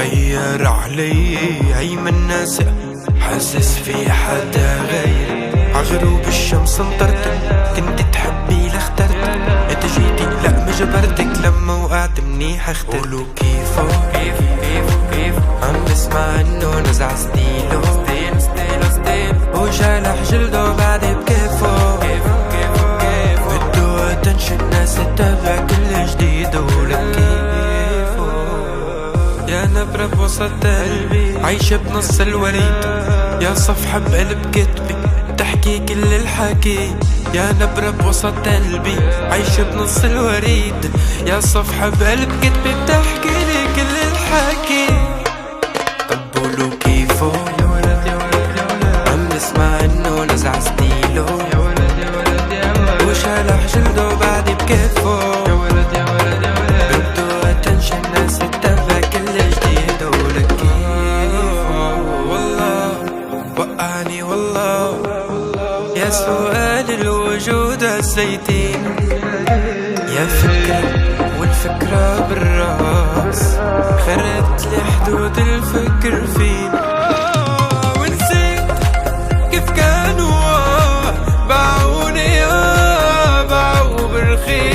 غير علي هي من ناسق، حاسس في حدا غير. عغروب الشمس انطرتك، كنت تحبي لاخترتك، انت جيتي لا ما جبرتك، لما وقعت منيح اخترت. قولوا كيفو عم بسمع انه نزع ستيلو وجالح جلده بعد بكيفو. بدو اتنشن ناس تتابع كل جديد ولك كيفو. يا نبرة بوسط قلبي عايشة بنص الوريد، يا صفحة بقلب كتبي تحكي كل الحكي. يا نبرة بوسط قلبي عايشة بنص الوريد، يا صفحة بقلب كتبي بتحكي لي كل الحكي. طب قولوا كيفو عم بسمع انه نزع ستيلو وشالح جلده بعد بكيفو. بدو اتنشن ناس تتابع كل جديد ولك كيفو. والله وقعني والله يا سؤال الوجود الزيتين، يا فكرة والفكرة بالراس، خربت لي حدود الفكر فين. ونسيت كيف كانوا باعوني باعوا بالخير.